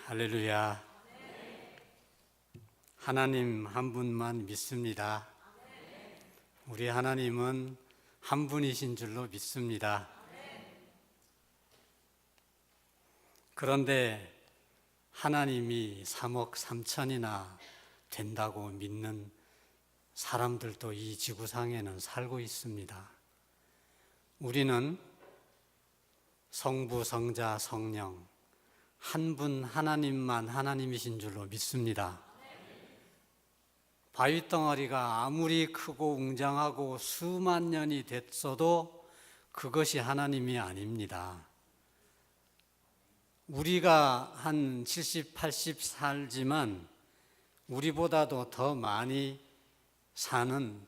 할렐루야. 하나님 한 분만 믿습니다. 우리 하나님은 한 분이신 줄로 믿습니다. 그런데 하나님이 3억 3천이나 된다고 믿는 사람들도 이 지구상에는 살고 있습니다. 우리는 성부, 성자, 성령 한 분 하나님만 하나님이신 줄로 믿습니다. 바위덩어리가 아무리 크고 웅장하고 수만 년이 됐어도 그것이 하나님이 아닙니다. 우리가 한 70, 80 살지만 우리보다도 더 많이 사는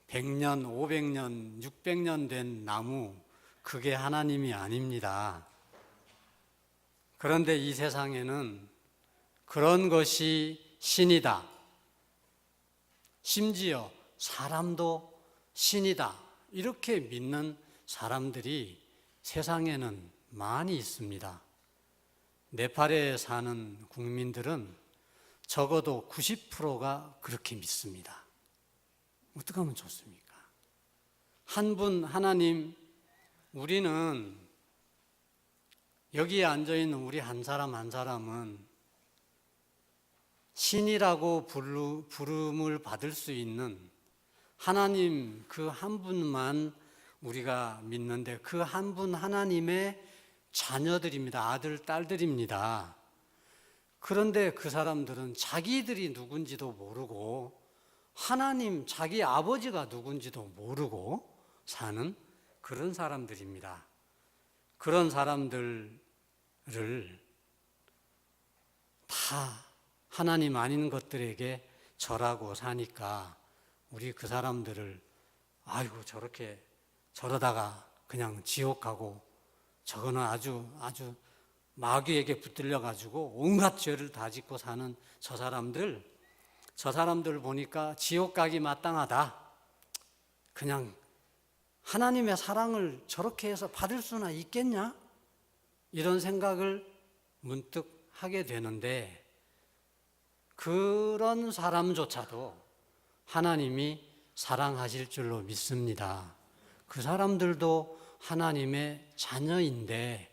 100년, 500년, 600년 된 나무, 그게 하나님이 아닙니다. 그런데 이 세상에는 그런 것이 신이다. 심지어 사람도 신이다. 이렇게 믿는 사람들이 세상에는 많이 있습니다. 네팔에 사는 국민들은 적어도 90%가 그렇게 믿습니다. 어떻게 하면 좋습니까? 한 분 하나님, 우리는 여기에 앉아있는 우리 한 사람 한 사람은 신이라고 부름을 받을 수 있는 하나님 그 한 분만 우리가 믿는데 그 한 분 하나님의 자녀들입니다. 아들, 딸들입니다. 그런데 그 사람들은 자기들이 누군지도 모르고 하나님, 자기 아버지가 누군지도 모르고 사는 그런 사람들입니다. 그런 사람들을 다 하나님 아닌 것들에게 절하고 사니까 우리 그 사람들을 아이고 저러다가 그냥 지옥 가고 저거는 아주 마귀에게 붙들려 가지고 온갖 죄를 다 짓고 사는 저 사람들 보니까 지옥 가기 마땅하다. 그냥 하나님의 사랑을 저렇게 해서 받을 수나 있겠냐? 이런 생각을 문득 하게 되는데 그런 사람조차도 하나님이 사랑하실 줄로 믿습니다. 그 사람들도 하나님의 자녀인데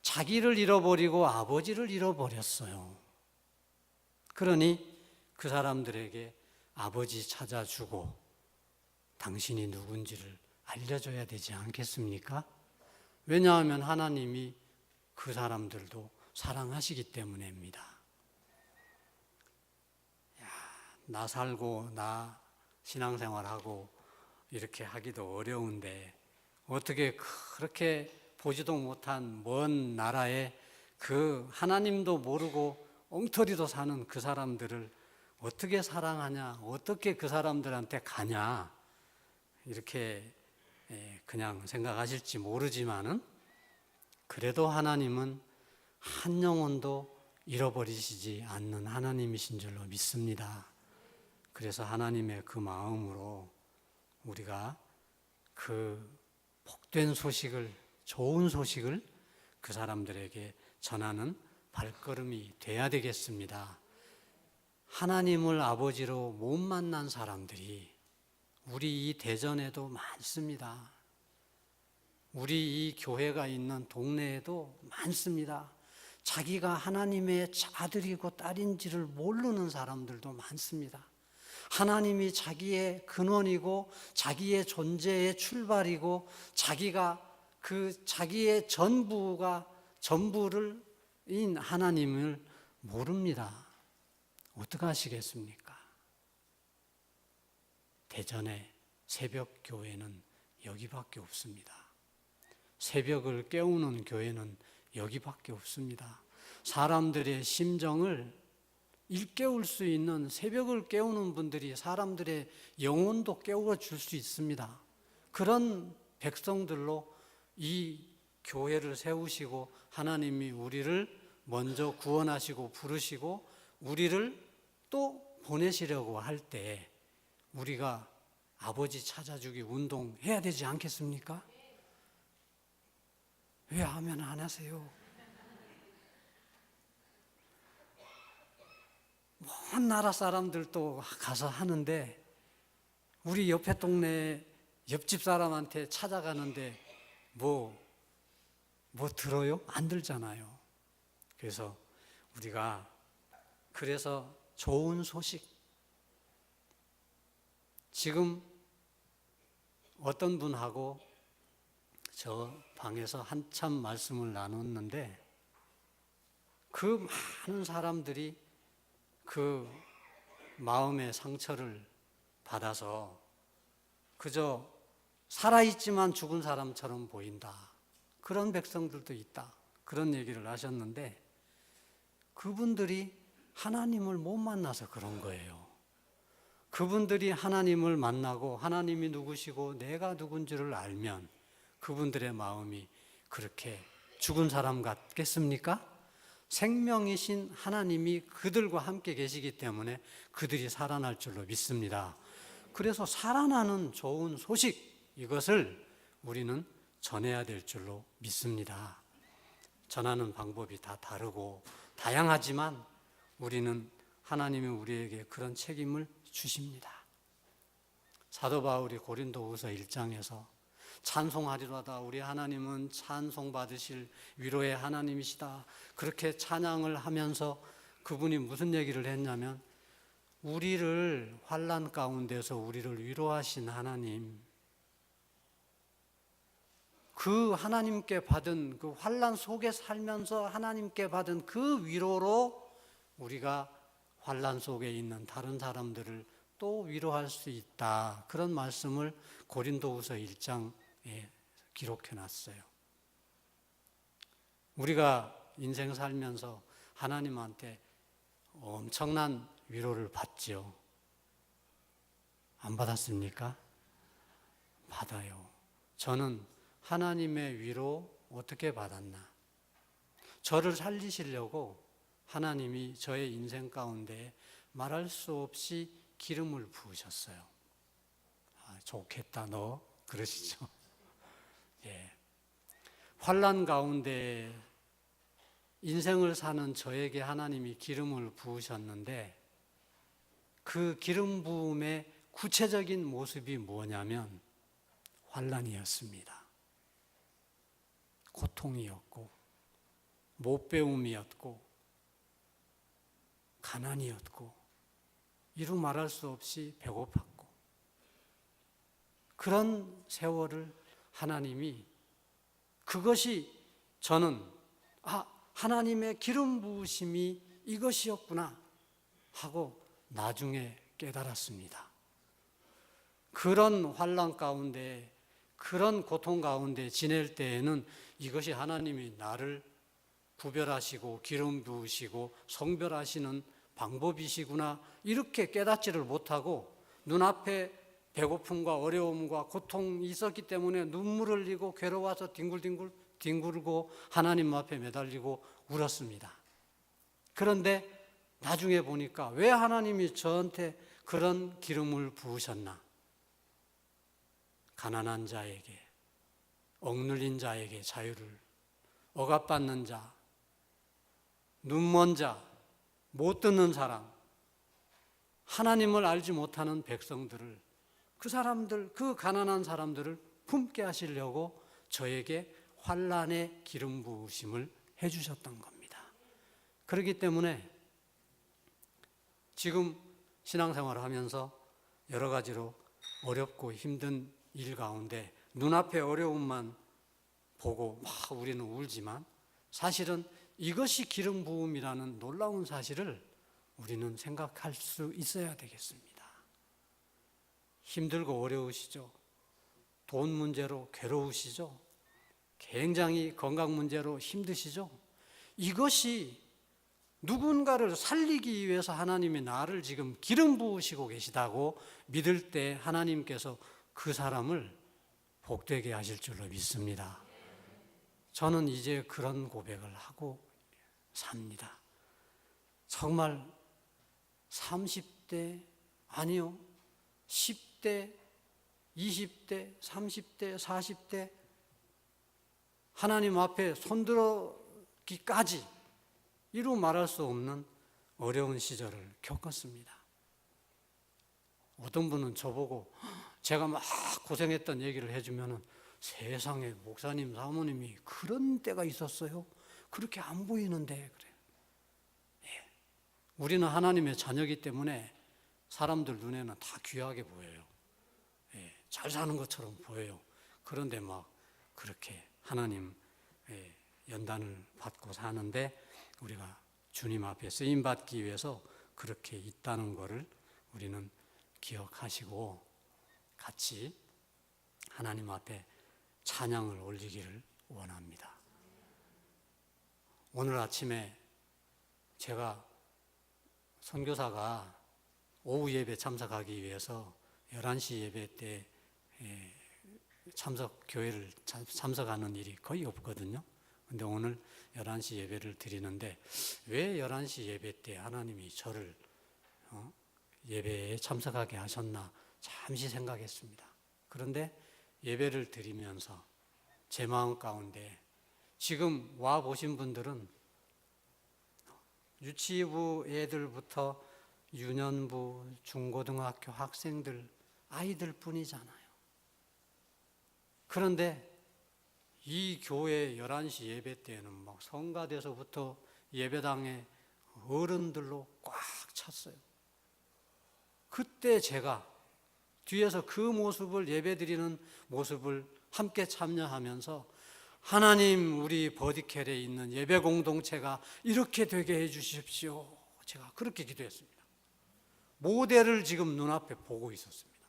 자기를 잃어버리고 아버지를 잃어버렸어요. 그러니 그 사람들에게 아버지 찾아주고 당신이 누군지를 알려줘야 되지 않겠습니까? 왜냐하면 하나님이 그 사람들도 사랑하시기 때문입니다. 나 살고 나 신앙생활하고 이렇게 하기도 어려운데 어떻게 그렇게 보지도 못한 먼 나라에 그 하나님도 모르고 엉터리로 사는 그 사람들을 어떻게 사랑하냐, 어떻게 그 사람들한테 가냐, 이렇게 그냥 생각하실지 모르지만은 그래도 하나님은 한 영혼도 잃어버리시지 않는 하나님이신 줄로 믿습니다. 그래서 하나님의 그 마음으로 우리가 그 복된 소식을, 좋은 소식을 그 사람들에게 전하는 발걸음이 돼야 되겠습니다. 하나님을 아버지로 못 만난 사람들이 우리 이 대전에도 많습니다. 우리 이 교회가 있는 동네에도 많습니다. 자기가 하나님의 아들이고 딸인지를 모르는 사람들도 많습니다. 하나님이 자기의 근원이고 자기의 존재의 출발이고 자기가 그 자기의 전부를 인 하나님을 모릅니다. 어떻게 하시겠습니까? 대전의 새벽 교회는 여기밖에 없습니다. 새벽을 깨우는 교회는 여기밖에 없습니다. 사람들의 심정을 일깨울 수 있는, 새벽을 깨우는 분들이 사람들의 영혼도 깨워 줄 수 있습니다. 그런 백성들로 이 교회를 세우시고 하나님이 우리를 먼저 구원하시고 부르시고 우리를 또 보내시려고 할 때 우리가 아버지 찾아주기 운동 해야 되지 않겠습니까? 왜 아멘 안 하세요? 먼 나라 사람들도 가서 하는데 우리 옆에 동네 옆집 사람한테 찾아가는데 뭐 들어요? 안 들잖아요. 그래서 우리가 그래서 좋은 소식, 지금 어떤 분하고 저 방에서 한참 말씀을 나눴는데 그 많은 사람들이 그 마음의 상처를 받아서 그저 살아있지만 죽은 사람처럼 보인다. 그런 백성들도 있다. 그런 얘기를 하셨는데 그분들이 하나님을 못 만나서 그런 거예요. 그분들이 하나님을 만나고 하나님이 누구시고 내가 누군지를 알면 그분들의 마음이 그렇게 죽은 사람 같겠습니까? 생명이신 하나님이 그들과 함께 계시기 때문에 그들이 살아날 줄로 믿습니다. 그래서 살아나는 좋은 소식, 이것을 우리는 전해야 될 줄로 믿습니다. 전하는 방법이 다 다르고 다양하지만 우리는 하나님이 우리에게 그런 책임을 주십니다. 사도 바울이 고린도후서 1장에서 찬송하리로다 우리 하나님은 찬송받으실 위로의 하나님이시다, 그렇게 찬양을 하면서 그분이 무슨 얘기를 했냐면 우리를 환난 가운데서 우리를 위로하신 하나님, 그 하나님께 받은 그 환난 속에 살면서 하나님께 받은 그 위로로 우리가 환난 속에 있는 다른 사람들을 또 위로할 수 있다. 그런 말씀을 고린도후서 1장에 기록해 놨어요. 우리가 인생 살면서 하나님한테 엄청난 위로를 받지요. 안 받았습니까? 받아요. 저는 하나님의 위로 어떻게 받았나? 저를 살리시려고 하나님이 저의 인생 가운데 말할 수 없이 기름을 부으셨어요. 좋겠다 너, 그러시죠? 예. 환난 가운데 인생을 사는 저에게 하나님이 기름을 부으셨는데 그 기름 부음의 구체적인 모습이 뭐냐면 환난이었습니다. 고통이었고 못 배움이었고 가난이었고 이루 말할 수 없이 배고팠고 그런 세월을 하나님이, 그것이 저는 하나님의 기름 부으심이 이것이었구나 하고 나중에 깨달았습니다. 그런 환난 가운데 그런 고통 가운데 지낼 때에는 이것이 하나님이 나를 구별하시고 기름 부으시고 성별하시는 방법이시구나 이렇게 깨닫지를 못하고 눈앞에 배고픔과 어려움과 고통이 있었기 때문에 눈물을 흘리고 괴로워서 뒹굴고 하나님 앞에 매달리고 울었습니다. 그런데 나중에 보니까 왜 하나님이 저한테 그런 기름을 부으셨나? 가난한 자에게, 억눌린 자에게 자유를, 억압받는 자, 눈먼 자, 못 듣는 사람, 하나님을 알지 못하는 백성들을, 그 사람들, 그 가난한 사람들을 품게 하시려고 저에게 환난의 기름 부으심을 해주셨던 겁니다. 그렇기 때문에 지금 신앙생활을 하면서 여러 가지로 어렵고 힘든 일 가운데 눈앞의 어려움만 보고 막 우리는 울지만 사실은 이것이 기름 부음이라는 놀라운 사실을 우리는 생각할 수 있어야 되겠습니다. 힘들고 어려우시죠? 돈 문제로 괴로우시죠? 굉장히 건강 문제로 힘드시죠? 이것이 누군가를 살리기 위해서 하나님이 나를 지금 기름 부으시고 계시다고 믿을 때 하나님께서 그 사람을 복되게 하실 줄로 믿습니다. 저는 이제 그런 고백을 하고 삽니다. 정말 30대, 아니요, 10대, 20대, 30대, 40대 하나님 앞에 손들기까지 이루 말할 수 없는 어려운 시절을 겪었습니다. 어떤 분은 저보고 제가 막 고생했던 얘기를 해주면은 세상에 목사님, 사모님이 그런 때가 있었어요? 그렇게 안 보이는데 그래요. 예. 우리는 하나님의 자녀이기 때문에 사람들 눈에는 다 귀하게 보여요. 예. 잘 사는 것처럼 보여요. 그런데 막 그렇게 하나님 연단을 받고 사는데 우리가 주님 앞에 쓰임받기 위해서 그렇게 있다는 것을 우리는 기억하시고 같이 하나님 앞에 찬양을 올리기를 원합니다. 오늘 아침에 제가 선교사가 오후 예배 참석하기 위해서 11시 예배 때 교회를 참석하는 일이 거의 없거든요. 근데 오늘 11시 예배를 드리는데 왜 11시 예배 때 하나님이 저를 예배에 참석하게 하셨나 잠시 생각했습니다. 그런데 예배를 드리면서 제 마음 가운데 지금 와 보신 분들은 유치부 애들부터 유년부, 중고등학교 학생들, 아이들 뿐이잖아요. 그런데 이 교회 11시 예배 때는 막 성가대서부터 예배당에 어른들로 꽉 찼어요. 그때 제가 뒤에서 그 모습을 예배드리는 모습을 함께 참여하면서 하나님 우리 버디켈에 있는 예배 공동체가 이렇게 되게 해 주십시오. 제가 그렇게 기도했습니다. 모델을 지금 눈앞에 보고 있었습니다.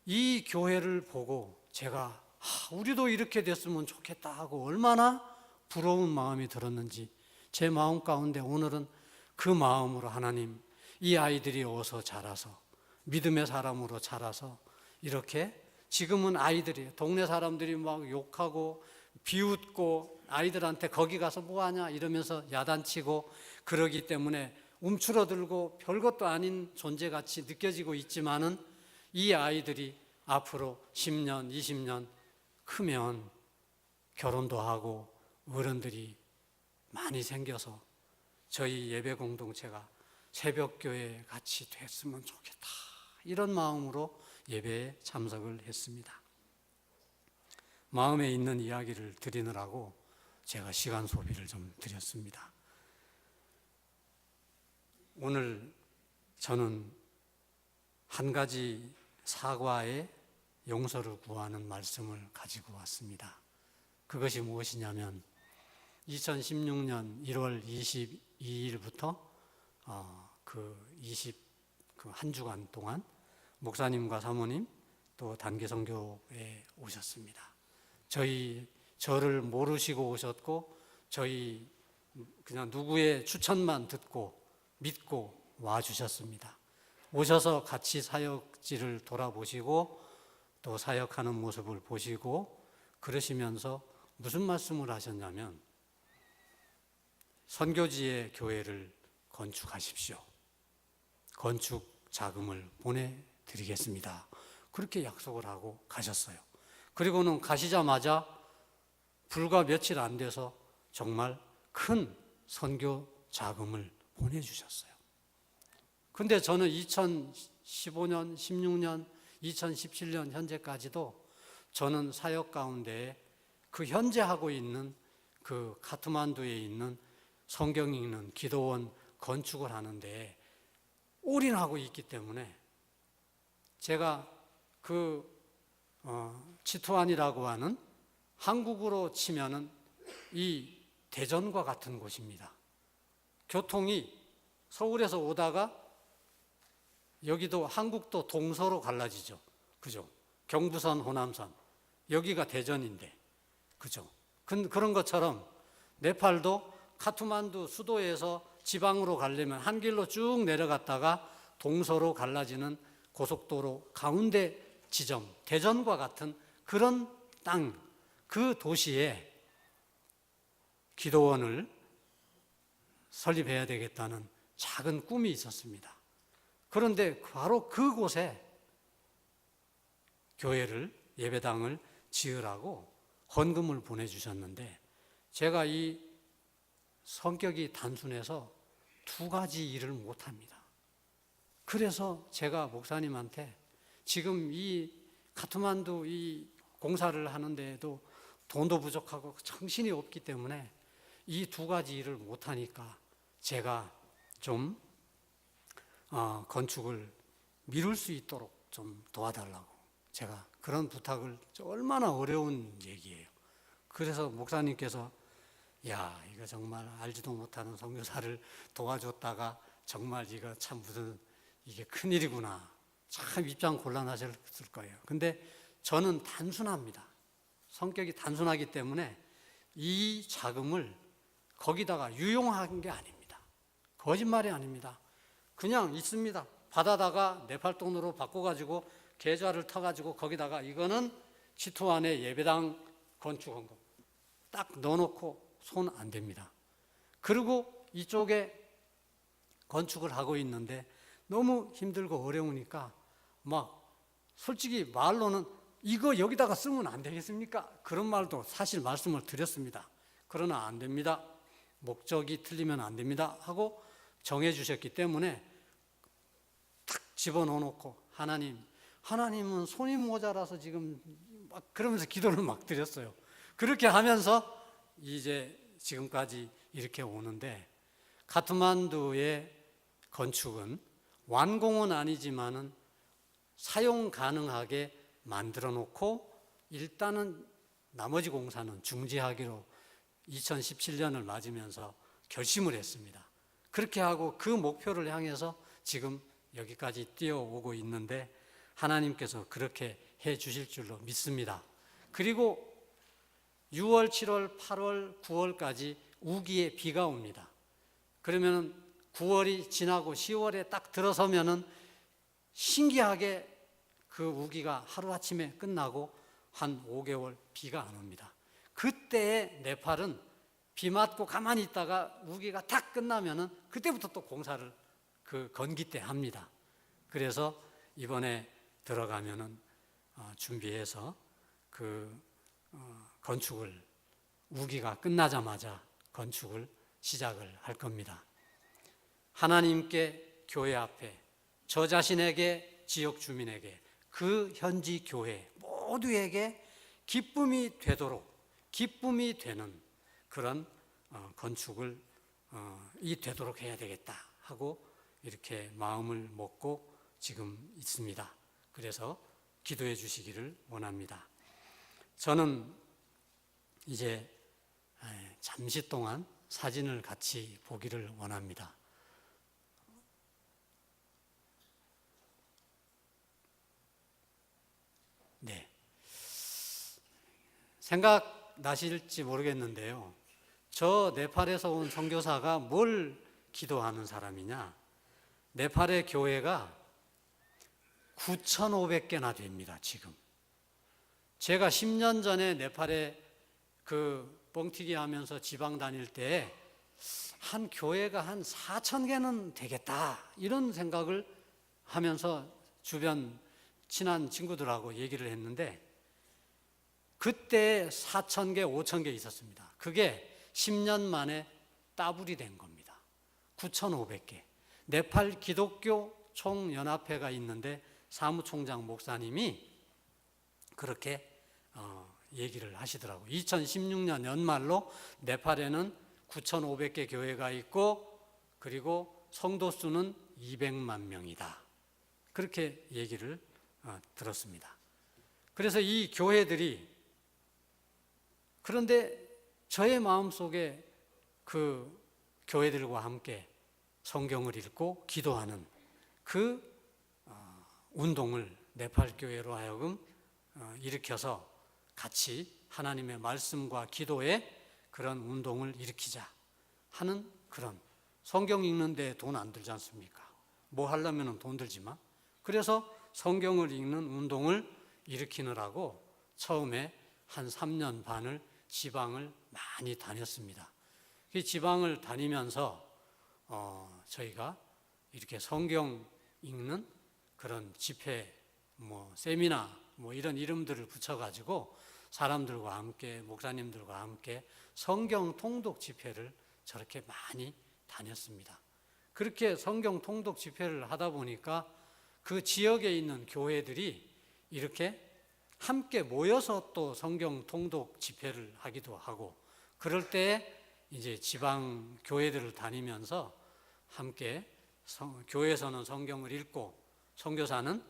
이 교회를 보고 제가 우리도 이렇게 됐으면 좋겠다 하고 얼마나 부러운 마음이 들었는지 제 마음 가운데 오늘은 그 마음으로 하나님 이 아이들이 어서 자라서 믿음의 사람으로 자라서 이렇게 지금은 아이들이 동네 사람들이 막 욕하고 비웃고 아이들한테 거기 가서 뭐하냐 이러면서 야단치고 그러기 때문에 움츠러들고 별것도 아닌 존재같이 느껴지고 있지만은 이 아이들이 앞으로 10년, 20년 크면 결혼도 하고 어른들이 많이 생겨서 저희 예배 공동체가 새벽교회 같이 됐으면 좋겠다 이런 마음으로 예배에 참석을 했습니다. 마음에 있는 이야기를 드리느라고 제가 시간 소비를 좀 드렸습니다. 오늘 저는 한 가지 사과의 용서를 구하는 말씀을 가지고 왔습니다. 그것이 무엇이냐면 2016년 1월 22일부터 한 주간 동안 목사님과 사모님 또 단기 선교에 오셨습니다. 저를 모르시고 오셨고 저희 그냥 누구의 추천만 듣고 믿고 와주셨습니다. 오셔서 같이 사역지를 돌아보시고 또 사역하는 모습을 보시고 그러시면서 무슨 말씀을 하셨냐면 선교지의 교회를 건축하십시오. 건축 자금을 보내드리겠습니다. 그렇게 약속을 하고 가셨어요. 그리고는 가시자마자 불과 며칠 안 돼서 정말 큰 선교 자금을 보내주셨어요. 근데 저는 2015년, 16년, 2017년 현재까지도 저는 사역 가운데 그 현재 하고 있는 그 카트만두에 있는 성경 읽는 기도원 건축을 하는데 올인하고 있기 때문에 제가 치투안이라고 하는 한국으로 치면은 이 대전과 같은 곳입니다. 교통이 서울에서 오다가 여기도 한국도 동서로 갈라지죠. 그죠? 경부선, 호남선. 여기가 대전인데. 그죠? 그런 것처럼 네팔도 카트만두 수도에서 지방으로 가려면 한 길로 쭉 내려갔다가 동서로 갈라지는 고속도로 가운데 지점, 대전과 같은 그런 땅, 그 도시에 기도원을 설립해야 되겠다는 작은 꿈이 있었습니다. 그런데 바로 그곳에 교회를, 예배당을 지으라고 헌금을 보내주셨는데 제가 이 성격이 단순해서 두 가지 일을 못합니다. 그래서 제가 목사님한테 지금 이 카트만두 이 공사를 하는데도 돈도 부족하고 정신이 없기 때문에 이 두 가지 일을 못하니까 제가 좀 건축을 미룰 수 있도록 좀 도와달라고 제가 그런 부탁을, 얼마나 어려운 얘기예요. 그래서 목사님께서 야, 이거 정말 알지도 못하는 선교사를 도와줬다가 정말 이거 참 무슨 이게 큰일이구나, 참 입장 곤란하셨을 거예요. 근데 저는 단순합니다. 성격이 단순하기 때문에 이 자금을 거기다가 유용한 게 아닙니다. 거짓말이 아닙니다. 그냥 있습니다. 받아다가 네팔 돈으로 바꿔가지고 계좌를 터가지고 거기다가 이거는 치토안의 예배당 건축한 거 딱 넣어놓고 손 안 댑니다. 그리고 이쪽에 건축을 하고 있는데 너무 힘들고 어려우니까 막 솔직히 말로는 이거 여기다가 쓰면 안 되겠습니까? 그런 말도 사실 말씀을 드렸습니다. 그러나 안 됩니다. 목적이 틀리면 안 됩니다 하고 정해 주셨기 때문에 탁 집어넣어 놓고 하나님은 손이 모자라서 지금 막 그러면서 기도를 막 드렸어요. 그렇게 하면서 이제 지금까지 이렇게 오는데, 카트만두의 건축은 완공은 아니지만은 사용 가능하게 만들어 놓고 일단은 나머지 공사는 중지하기로 2017년을 맞으면서 결심을 했습니다. 그렇게 하고 그 목표를 향해서 지금 여기까지 뛰어오고 있는데 하나님께서 그렇게 해 주실 줄로 믿습니다. 그리고 6월, 7월, 8월, 9월까지 우기에 비가 옵니다. 그러면 9월이 지나고 10월에 딱 들어서면은 신기하게 그 우기가 하루아침에 끝나고 한 5개월 비가 안 옵니다. 그때에 네팔은 비 맞고 가만히 있다가 우기가 딱 끝나면은 그때부터 또 공사를 그 건기 때 합니다. 그래서 이번에 들어가면은 준비해서 건축을 우기가 끝나자마자 건축을 시작을 할 겁니다. 하나님께, 교회 앞에, 저 자신에게, 지역 주민에게, 그 현지 교회 모두에게 기쁨이 되도록, 기쁨이 되는 그런 건축을 되도록 해야 되겠다 하고 이렇게 마음을 먹고 지금 있습니다. 그래서 기도해 주시기를 원합니다. 저는 이제 잠시 동안 사진을 같이 보기를 원합니다. 네. 생각나실지 모르겠는데요. 저 네팔에서 온 선교사가 뭘 기도하는 사람이냐? 네팔의 교회가 9,500개나 됩니다, 지금. 제가 10년 전에 네팔에 뻥튀기 하면서 지방 다닐 때 한 교회가 한 4,000개는 되겠다, 이런 생각을 하면서 주변 친한 친구들하고 얘기를 했는데 그때 4,000개, 5,000개 있었습니다. 그게 10년 만에 따블이 된 겁니다. 9,500개. 네팔 기독교 총연합회가 있는데 사무총장 목사님이 그렇게 얘기를 하시더라고요. 2016년 연말로 네팔에는 9,500개 교회가 있고 그리고 성도 수는 200만 명이다. 그렇게 얘기를 들었습니다. 그래서 이 교회들이, 그런데 저의 마음속에 그 교회들과 함께 성경을 읽고 기도하는 그 운동을 네팔 교회로 하여금 일으켜서 같이 하나님의 말씀과 기도에 그런 운동을 일으키자 하는, 그런, 성경 읽는데 돈 안 들지 않습니까? 뭐 하려면 돈 들지만. 그래서 성경을 읽는 운동을 일으키느라고 처음에 한 3년 반을 지방을 많이 다녔습니다. 그 지방을 다니면서 저희가 이렇게 성경 읽는 그런 집회, 세미나 이런 이름들을 붙여가지고 사람들과 함께, 목사님들과 함께 성경 통독 집회를 저렇게 많이 다녔습니다. 그렇게 성경 통독 집회를 하다 보니까 그 지역에 있는 교회들이 이렇게 함께 모여서 또 성경 통독 집회를 하기도 하고, 그럴 때 이제 지방 교회들을 다니면서 함께 교회에서는 성경을 읽고 선교사는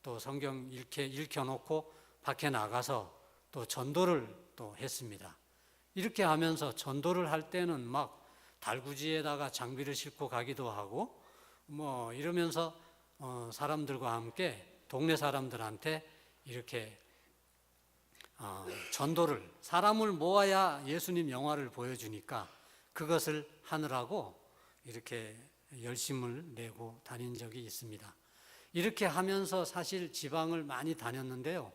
또 성경 읽혀놓고 밖에 나가서 또 전도를 또 했습니다. 이렇게 하면서 전도를 할 때는 막 달구지에다가 장비를 싣고 가기도 하고 뭐 이러면서 사람들과 함께 동네 사람들한테 이렇게 전도를, 사람을 모아야 예수님 영화를 보여주니까 그것을 하느라고 이렇게 열심을 내고 다닌 적이 있습니다. 이렇게 하면서 사실 지방을 많이 다녔는데요,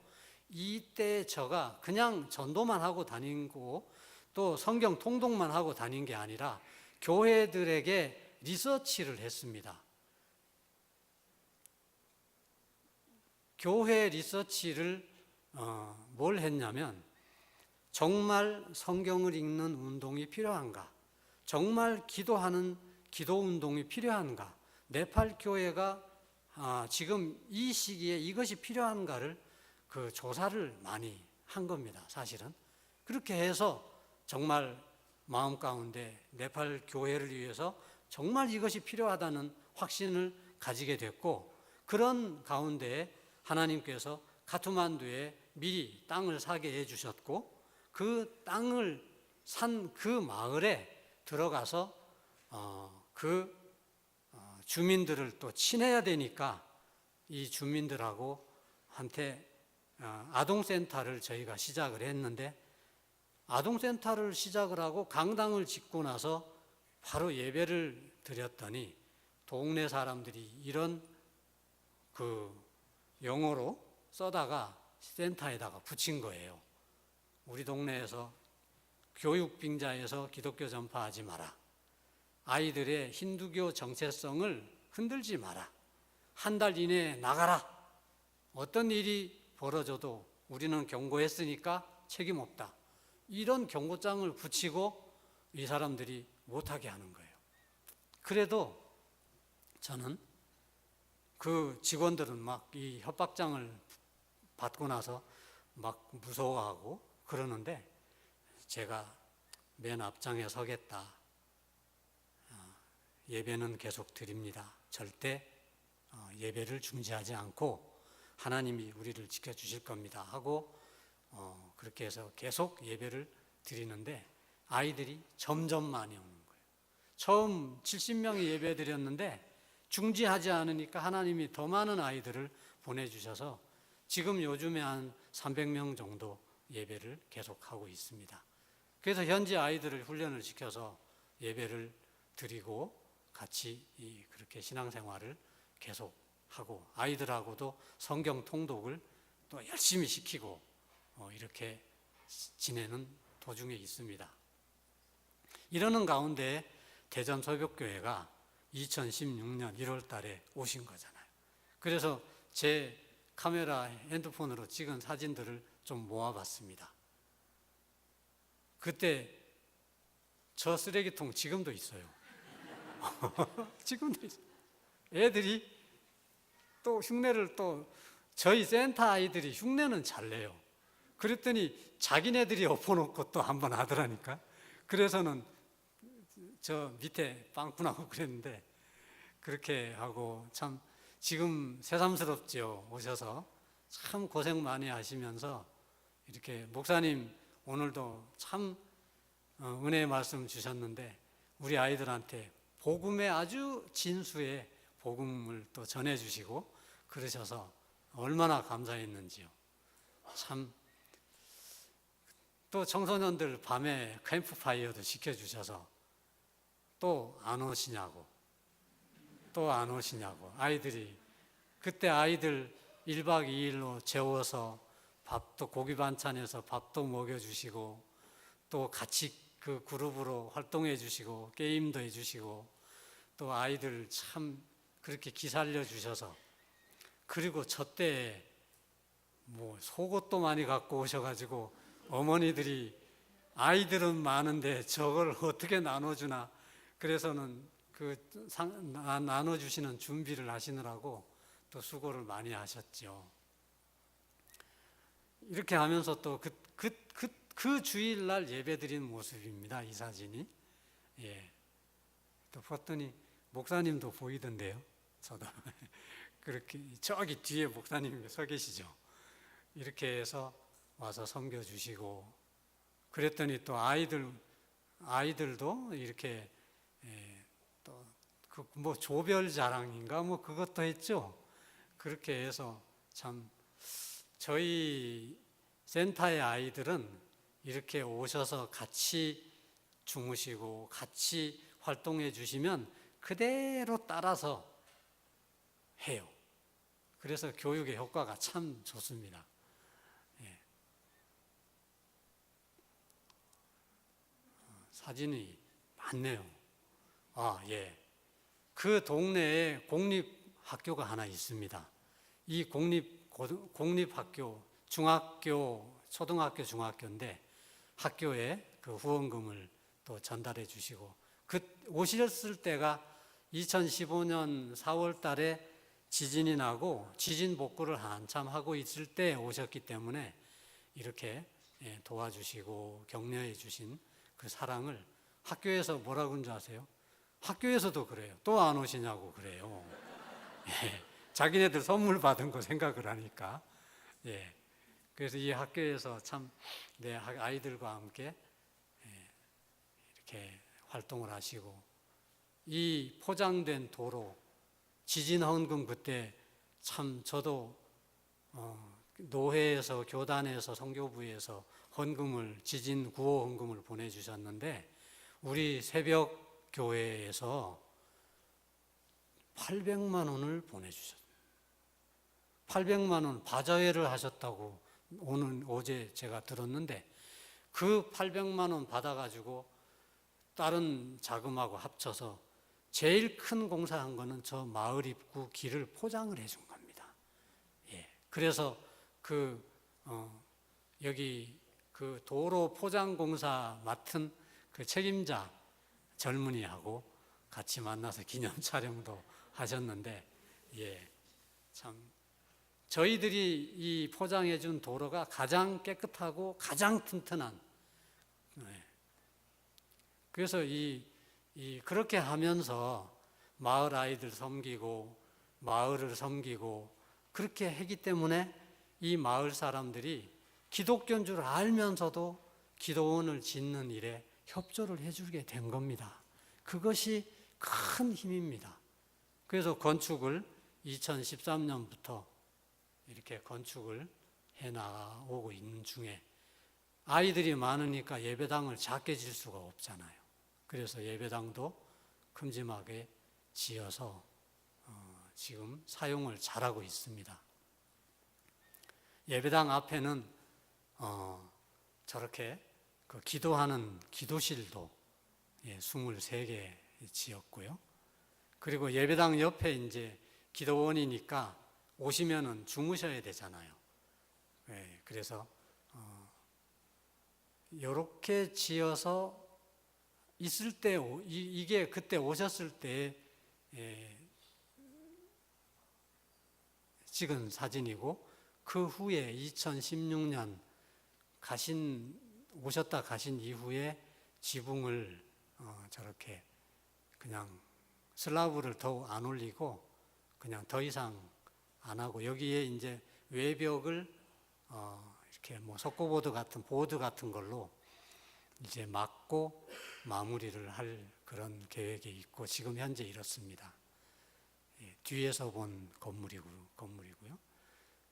이때 제가 그냥 전도만 하고 다니고 또 성경 통독만 하고 다닌 게 아니라 교회들에게 리서치를 했습니다. 교회 리서치를 뭘 했냐면, 정말 성경을 읽는 운동이 필요한가? 정말 기도하는 기도 운동이 필요한가? 네팔 교회가 지금 이 시기에 이것이 필요한가를 그 조사를 많이 한 겁니다, 사실은. 그렇게 해서 정말 마음 가운데 네팔 교회를 위해서 정말 이것이 필요하다는 확신을 가지게 됐고, 그런 가운데 하나님께서 카트만두에 미리 땅을 사게 해주셨고, 그 땅을 산 그 마을에 들어가서 주민들을 또 친해야 되니까 이 주민들하고 한테 아동센터를 저희가 시작을 했는데, 아동센터를 시작을 하고 강당을 짓고 나서 바로 예배를 드렸더니 동네 사람들이 이런 그 영어로 써다가 센터에다가 붙인 거예요. 우리 동네에서 교육빙자에서 기독교 전파하지 마라. 아이들의 힌두교 정체성을 흔들지 마라. 한 달 이내에 나가라. 어떤 일이 벌어져도 우리는 경고했으니까 책임 없다. 이런 경고장을 붙이고 이 사람들이 못하게 하는 거예요. 그래도 저는 그 직원들은 막 이 협박장을 받고 나서 막 무서워하고 그러는데, 제가 맨 앞장에 서겠다. 예배는 계속 드립니다. 절대 예배를 중지하지 않고 하나님이 우리를 지켜주실 겁니다 하고 그렇게 해서 계속 예배를 드리는데 아이들이 점점 많이 오는 거예요. 처음 70명이 예배 드렸는데 중지하지 않으니까 하나님이 더 많은 아이들을 보내주셔서 지금 요즘에 한 300명 정도 예배를 계속하고 있습니다. 그래서 현지 아이들을 훈련을 시켜서 예배를 드리고 같이 그렇게 신앙생활을 계속하고 아이들하고도 성경 통독을 또 열심히 시키고 이렇게 지내는 도중에 있습니다. 이러는 가운데 대전서벽교회가 2016년 1월 달에 오신 거잖아요. 그래서 제 카메라 핸드폰으로 찍은 사진들을 좀 모아봤습니다. 그때 저 쓰레기통 지금도 있어요. 지금도 있어요. 애들이 또 흉내를 또 저희 센터 아이들이 흉내는 잘 내요. 그랬더니 자기네들이 엎어놓고 또 한번 하더라니까. 그래서는 저 밑에 빵꾸나고 그랬는데 그렇게 하고 참 지금 새삼스럽죠. 오셔서 참 고생 많이 하시면서 이렇게 목사님 오늘도 참 은혜의 말씀 주셨는데 우리 아이들한테 복음의 아주 진수의 복음을 또 전해주시고 그러셔서 얼마나 감사했는지요. 참 또 청소년들 밤에 캠프파이어도 시켜주셔서 또 안 오시냐고 아이들이 그때 아이들 1박 2일로 재워서 밥도 고기 반찬해서 밥도 먹여주시고 또 같이 그 그룹으로 활동해 주시고 게임도 해 주시고 또 아이들 참 그렇게 기살려 주셔서 그리고 저 때에 뭐 속옷도 많이 갖고 오셔가지고 어머니들이 아이들은 많은데 저걸 어떻게 나눠주나 그래서는 나눠주시는 준비를 하시느라고 또 수고를 많이 하셨죠. 이렇게 하면서 또 그 주일날 예배 드린 모습입니다. 이 사진이. 예. 또 봤더니 목사님도 보이던데요. 저도. 그렇게 저기 뒤에 목사님이 서 계시죠. 이렇게 해서 와서 섬겨주시고, 그랬더니 또 아이들도 이렇게 또 그 뭐 조별 자랑인가 뭐 그것도 했죠. 그렇게 해서 참 저희 센터의 아이들은 이렇게 오셔서 같이 주무시고 같이 활동해 주시면 그대로 따라서 해요. 그래서 교육의 효과가 참 좋습니다. 예. 사진이 많네요. 아, 예. 그 동네에 공립학교가 하나 있습니다. 이 공립학교, 중학교, 초등학교, 중학교인데 학교에 그 후원금을 또 전달해 주시고, 오셨을 때가 2015년 4월 달에 지진이 나고 지진 복구를 한참 하고 있을 때 오셨기 때문에 이렇게 도와주시고 격려해 주신 그 사랑을 학교에서 뭐라고 하는 줄 아세요? 학교에서도 그래요. 또 안 오시냐고 그래요. 예, 자기네들 선물 받은 거 생각을 하니까. 예, 그래서 이 학교에서 참 내 아이들과 함께 이렇게 활동을 하시고, 이 포장된 도로, 지진 헌금 그때 참 저도 노회에서, 교단에서, 성교부에서 헌금을, 지진 구호 헌금을 보내주셨는데 우리 새벽 교회에서 800만 원을 보내주셨어요. 800만 원 바자회를 하셨다고 어제 제가 들었는데, 그 800만 원 받아가지고 다른 자금하고 합쳐서 제일 큰 공사한 거는 저 마을 입구 길을 포장을 해준 겁니다. 예. 그래서 여기 그 도로 포장 공사 맡은 그 책임자 젊은이하고 같이 만나서 기념 촬영도 하셨는데, 예, 참 저희들이 이 포장해 준 도로가 가장 깨끗하고 가장 튼튼한. 그래서 그렇게 하면서 마을 아이들 섬기고 마을을 섬기고 그렇게 하기 때문에 이 마을 사람들이 기독교인 줄 알면서도 기도원을 짓는 일에 협조를 해주게 된 겁니다. 그것이 큰 힘입니다. 그래서 건축을 2013년부터 이렇게 건축을 해나오고 있는 중에, 아이들이 많으니까 예배당을 작게 질 수가 없잖아요. 그래서 예배당도 큼지막하게 지어서 지금 사용을 잘하고 있습니다. 예배당 앞에는 저렇게 그 기도하는 기도실도 23개 지었고요. 그리고 예배당 옆에 이제 기도원이니까 오시면은 주무셔야 되잖아요. 그래서 이렇게 지어서 있을 때, 이게 그때 오셨을 때 찍은 사진이고, 그 후에 2016년 오셨다 가신 이후에 지붕을 저렇게 그냥 슬라브를 더 안 올리고 그냥 더 이상 안 하고, 여기에 이제 외벽을 이렇게 뭐 석고보드 같은 보드 같은 걸로 이제 막고 마무리를 할 그런 계획이 있고, 지금 현재 이렇습니다. 뒤에서 본 건물이고요.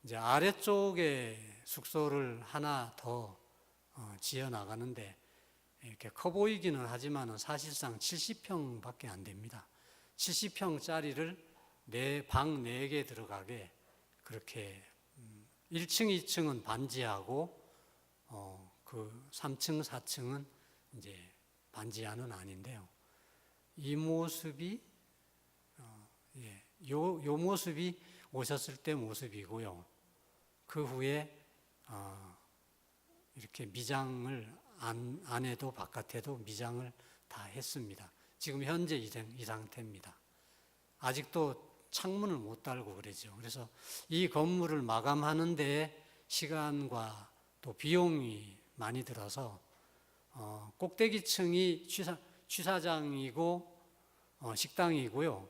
이제 아래쪽에 숙소를 하나 더 지어 나가는데, 이렇게 커 보이기는 하지만 사실상 70평밖에 안 됩니다. 70평짜리를 방 4개 들어가게 그렇게 1층, 2층은 반지하고 그 3층, 4층은 이제 반지하는 아닌데요. 이 모습이 요 모습이 오셨을 때 모습이고요. 그 후에 이렇게 미장을 안에도 바깥에도 미장을 다 했습니다. 지금 현재 이 상태입니다. 아직도 창문을 못 달고 그러죠. 그래서 이 건물을 마감하는 데 시간과 또 비용이 많이 들어서 꼭대기층이 취사장이고 식당이고요.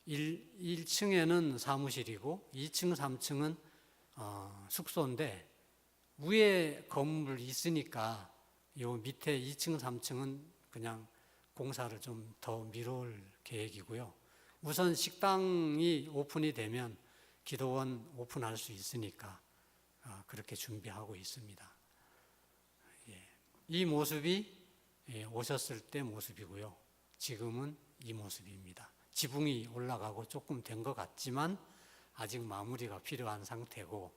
1층에는 사무실이고 2층, 3층은 숙소인데 위에 건물 있으니까 요 밑에 2층, 3층은 그냥 공사를 좀 더 미룰 계획이고요. 우선 식당이 오픈이 되면 기도원 오픈할 수 있으니까 그렇게 준비하고 있습니다. 이 모습이 오셨을 때 모습이고요. 지금은 이 모습입니다. 지붕이 올라가고 조금 된 것 같지만 아직 마무리가 필요한 상태고,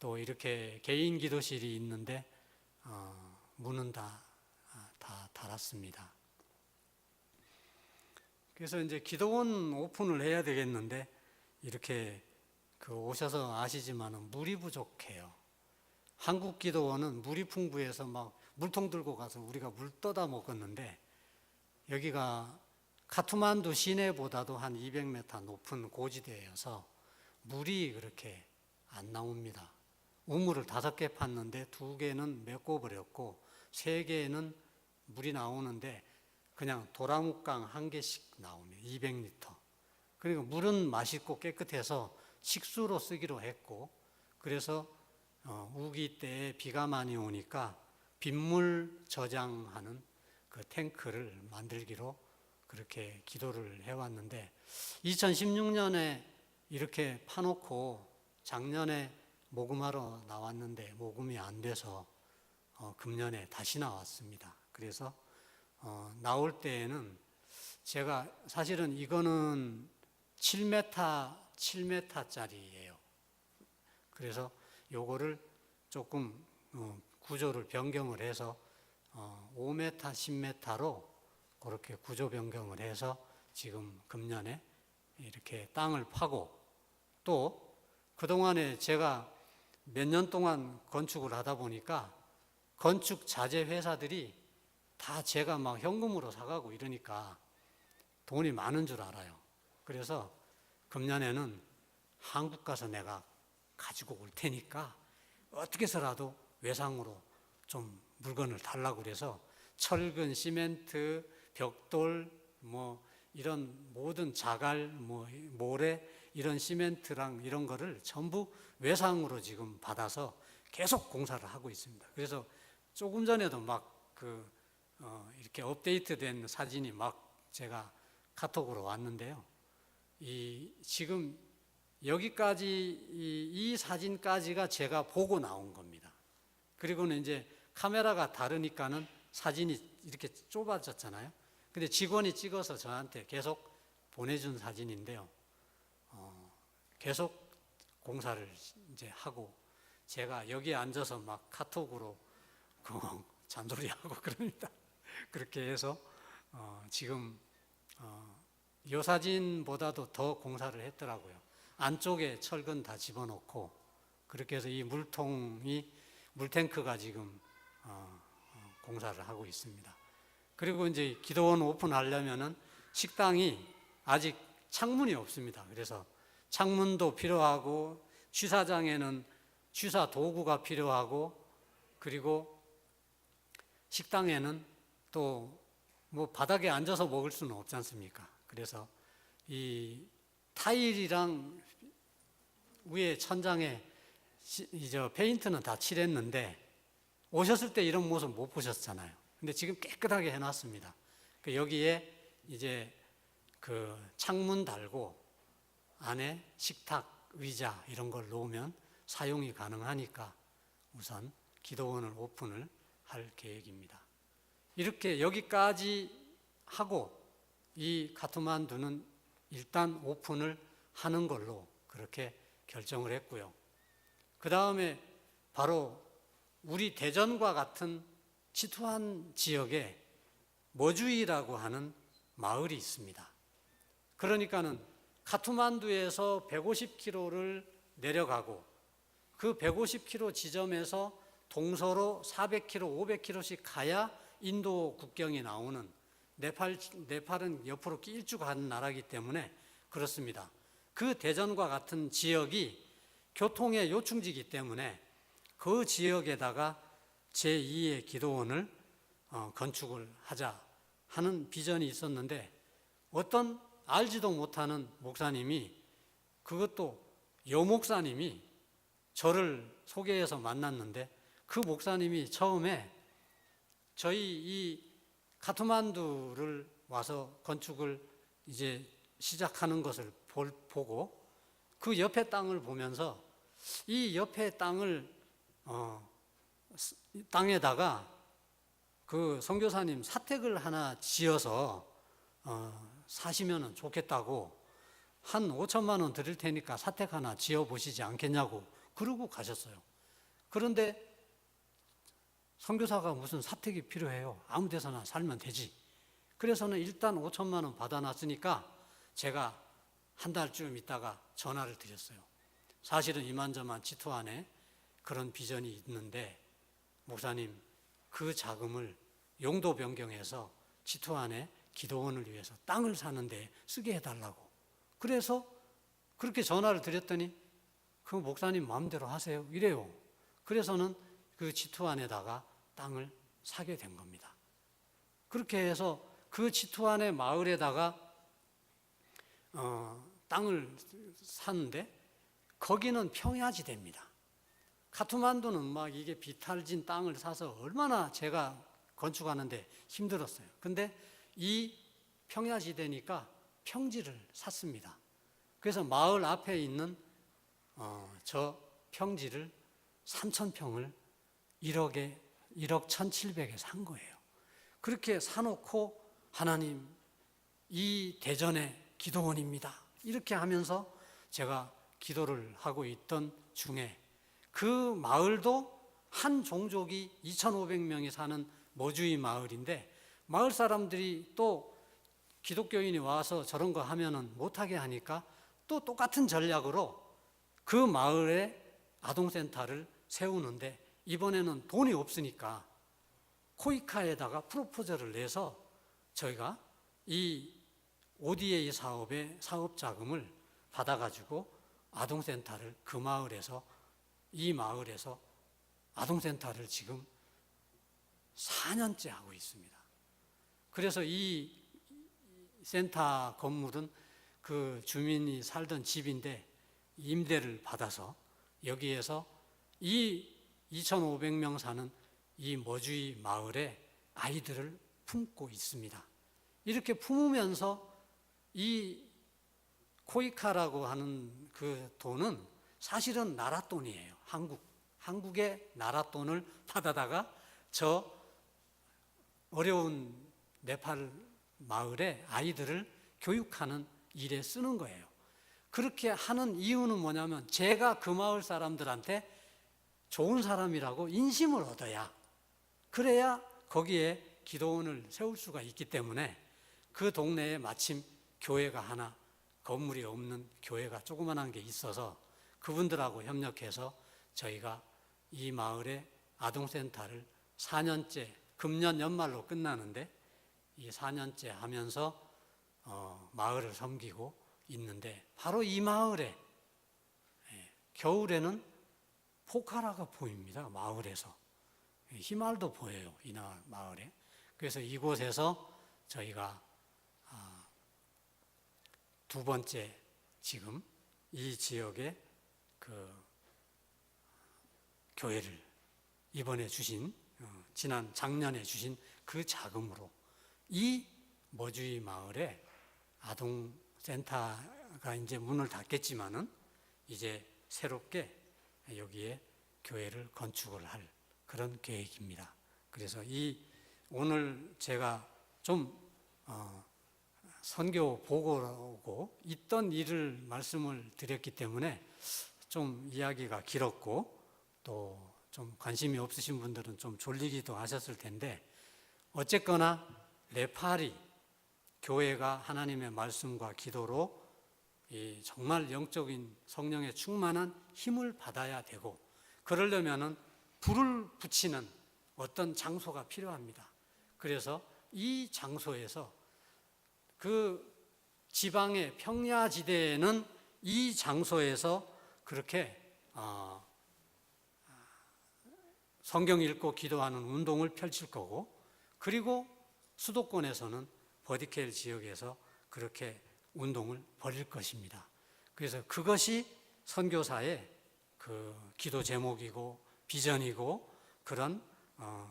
또 이렇게 개인 기도실이 있는데 문은 다 닫았습니다. 그래서 이제 기도원 오픈을 해야 되겠는데 이렇게 오셔서 아시지만은 물이 부족해요. 한국 기도원은 물이 풍부해서 막 물통 들고 가서 우리가 물 떠다 먹었는데, 여기가 카트만두 시내보다도 한 200m 높은 고지대여서 물이 그렇게 안 나옵니다. 우물을 5개 팠는데 2개는 메꿔버렸고 3개는 물이 나오는데 그냥 도라묵강 1개씩 나옵니다. 200리터. 그리고 물은 맛있고 깨끗해서 식수로 쓰기로 했고, 그래서 우기 때에 비가 많이 오니까 빗물 저장하는 그 탱크를 만들기로 그렇게 기도를 해왔는데, 2016년에 이렇게 파놓고 작년에 모금하러 나왔는데 모금이 안 돼서 금년에 다시 나왔습니다. 그래서 나올 때에는 제가 사실은 이거는 7m짜리예요. 그래서 요거를 조금 구조를 변경을 해서 5m, 10m로 그렇게 구조 변경을 해서 지금 금년에 이렇게 땅을 파고, 또 그동안에 제가 몇 년 동안 건축을 하다 보니까 건축 자재 회사들이 다 제가 막 현금으로 사가고 이러니까 돈이 많은 줄 알아요. 그래서 금년에는 한국 가서 내가 가지고 올 테니까 어떻게 해서라도 외상으로 좀 물건을 달라고 그래서 철근, 시멘트, 벽돌, 뭐 이런 모든 자갈, 모래, 이런 시멘트랑 이런 거를 전부 외상으로 지금 받아서 계속 공사를 하고 있습니다. 그래서 조금 전에도 막 이렇게 업데이트된 사진이 막 제가 카톡으로 왔는데요. 지금 여기까지 이 사진까지가 제가 보고 나온 겁니다. 그리고는 이제 카메라가 다르니까는 사진이 이렇게 좁아졌잖아요. 근데 직원이 찍어서 저한테 계속 보내준 사진인데요. 계속 공사를 이제 하고, 제가 여기에 앉아서 막 카톡으로 잔소리하고 그럽니다. 그렇게 해서 지금 이 사진보다도 더 공사를 했더라고요. 안쪽에 철근 다 집어넣고, 그렇게 해서 이 물탱크가 지금 공사를 하고 있습니다. 그리고 이제 기도원 오픈하려면은 식당이 아직 창문이 없습니다. 그래서 창문도 필요하고, 취사장에는 취사 도구가 필요하고, 그리고 식당에는 또 바닥에 앉아서 먹을 수는 없지 않습니까? 그래서 이 타일이랑 위에 천장에 페인트는 다 칠했는데 오셨을 때 이런 모습 못 보셨잖아요. 근데 지금 깨끗하게 해놨습니다. 여기에 이제 창문 달고 안에 식탁, 의자 이런 걸 놓으면 사용이 가능하니까 우선 기도원을 오픈을 할 계획입니다. 이렇게 여기까지 하고 이 카트만두는 일단 오픈을 하는 걸로 그렇게 결정을 했고요. 그 다음에 바로 우리 대전과 같은 치투한 지역에 머주이라고 하는 마을이 있습니다. 그러니까는 카트만두에서 150km를 내려가고 그 150km 지점에서 동서로 400km, 500km씩 가야 인도 국경이 나오는 네팔은 옆으로 길쭉한 나라이기 때문에 그렇습니다. 그 대전과 같은 지역이 교통의 요충지이기 때문에 그 지역에다가 제2의 기도원을 건축을 하자 하는 비전이 있었는데, 어떤 알지도 못하는 목사님이, 그것도 여목사님이 저를 소개해서 만났는데, 그 목사님이 처음에 저희 이 카트만두를 와서 건축을 이제 시작하는 것을 보고 그 옆에 땅을 보면서 이 옆에 땅에다가 그 선교사님 사택을 하나 지어서 사시면 좋겠다고, 한 5천만 원 드릴 테니까 사택 하나 지어 보시지 않겠냐고 그러고 가셨어요. 그런데 선교사가 무슨 사택이 필요해요? 아무 데서나 살면 되지. 그래서는 일단 5천만 원 받아놨으니까 제가 한 달쯤 있다가 전화를 드렸어요. 사실은 이만저만 지토 안에 그런 비전이 있는데, 목사님 그 자금을 용도 변경해서 지토 안에 기도원을 위해서 땅을 사는데 쓰게 해달라고. 그래서 그렇게 전화를 드렸더니 그 목사님 마음대로 하세요 이래요. 그래서는 그 지토 안에다가 땅을 사게 된 겁니다. 그렇게 해서 그 지토 안의 마을에다가 땅을 샀는데, 거기는 평야지대입니다. 카트만두는 막 이게 비탈진 땅을 사서 얼마나 제가 건축하는데 힘들었어요. 근데 이 평야지대니까 평지를 샀습니다. 그래서 마을 앞에 있는 저 평지를 3,000평을 1억 1,700에 산 거예요. 그렇게 사놓고, 하나님 이 대전의 기도원입니다 이렇게 하면서 제가 기도를 하고 있던 중에, 그 마을도 한 종족이 2,500명이 사는 머주이 마을인데, 마을 사람들이 또 기독교인이 와서 저런 거 하면은 못하게 하니까 또 똑같은 전략으로 그 마을에 아동센터를 세우는데, 이번에는 돈이 없으니까 코이카에다가 프로포즈를 내서 저희가 이 ODA 사업의 사업 자금을 받아가지고 아동센터를 그 마을에서, 이 마을에서 아동센터를 지금 4년째 하고 있습니다. 그래서 이 센터 건물은 그 주민이 살던 집인데 임대를 받아서 여기에서 이 2,500명 사는 이 머주이 마을에 아이들을 품고 있습니다. 이렇게 품으면서 이 코이카라고 하는 그 돈은 사실은 나라 돈이에요. 한국의 나라 돈을 받아다가 저 어려운 네팔 마을의 아이들을 교육하는 일에 쓰는 거예요. 그렇게 하는 이유는 뭐냐면, 제가 그 마을 사람들한테 좋은 사람이라고 인심을 얻어야, 그래야 거기에 기도원을 세울 수가 있기 때문에, 그 동네에 마침 교회가 하나, 건물이 없는 교회가 조그만한 게 있어서 그분들하고 협력해서 저희가 이 마을에 아동센터를 4년째, 금년 연말로 끝나는데 이 4년째 하면서 마을을 섬기고 있는데, 바로 이 마을에 겨울에는 포카라가 보입니다. 마을에서 희말도 보여요, 이 마을에. 그래서 이곳에서 저희가 두 번째, 지금 이 지역에 그 교회를 이번에 주신, 지난 작년에 주신 그 자금으로 이 머주이 마을에 아동센터가 이제 문을 닫겠지만은 이제 새롭게 여기에 교회를 건축을 할 그런 계획입니다. 그래서 오늘 제가 좀 선교 보고라고 있던 일을 말씀을 드렸기 때문에 좀 이야기가 길었고, 또 좀 관심이 없으신 분들은 좀 졸리기도 하셨을 텐데, 어쨌거나 네팔이 교회가 하나님의 말씀과 기도로 정말 영적인 성령의 충만한 힘을 받아야 되고, 그러려면은 불을 붙이는 어떤 장소가 필요합니다. 그래서 이 장소에서 그 지방의 평야지대에는 이 장소에서 그렇게 성경 읽고 기도하는 운동을 펼칠 거고, 그리고 수도권에서는 버디케일 지역에서 그렇게 운동을 벌일 것입니다. 그래서 그것이 선교사의 그 기도 제목이고 비전이고, 그런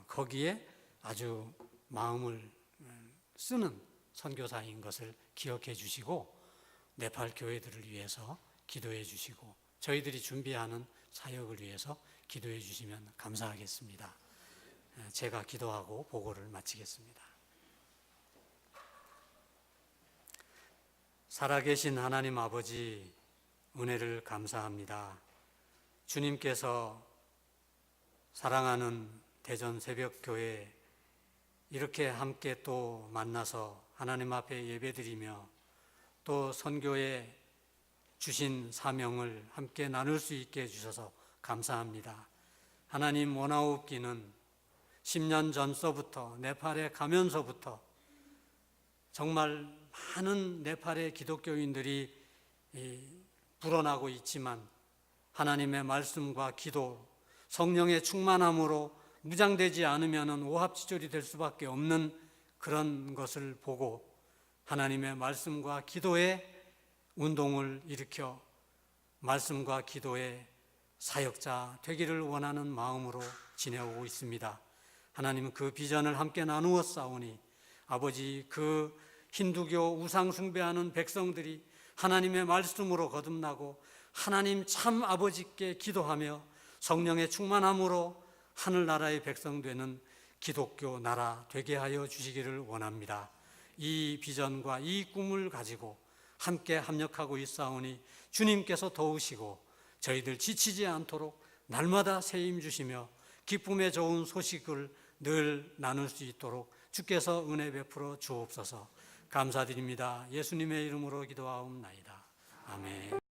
거기에 아주 마음을 쓰는 선교사인 것을 기억해 주시고, 네팔 교회들을 위해서 기도해 주시고, 저희들이 준비하는 사역을 위해서 기도해 주시면 감사하겠습니다. 제가 기도하고 보고를 마치겠습니다. 살아계신 하나님 아버지, 은혜를 감사합니다. 주님께서 사랑하는 대전 새벽교회 이렇게 함께 또 만나서 하나님 앞에 예배드리며 또 선교에 주신 사명을 함께 나눌 수 있게 해주셔서 감사합니다. 하나님, 원아웃기는 10년 전서부터 네팔에 가면서부터 정말 많은 네팔의 기독교인들이 불어나고 있지만, 하나님의 말씀과 기도, 성령의 충만함으로 무장되지 않으면 오합지졸이 될 수밖에 없는 그런 것을 보고 하나님의 말씀과 기도의 운동을 일으켜 말씀과 기도의 사역자 되기를 원하는 마음으로 지내오고 있습니다. 하나님, 그 비전을 함께 나누어 싸우니 아버지, 그 힌두교 우상 숭배하는 백성들이 하나님의 말씀으로 거듭나고 하나님 참 아버지께 기도하며 성령의 충만함으로 하늘나라의 백성 되는 기독교 나라 되게 하여 주시기를 원합니다. 이 비전과 이 꿈을 가지고 함께 합력하고 있사오니 주님께서 도우시고 저희들 지치지 않도록 날마다 새 힘 주시며 기쁨의 좋은 소식을 늘 나눌 수 있도록 주께서 은혜 베풀어 주옵소서. 감사드립니다. 예수님의 이름으로 기도하옵나이다. 아멘.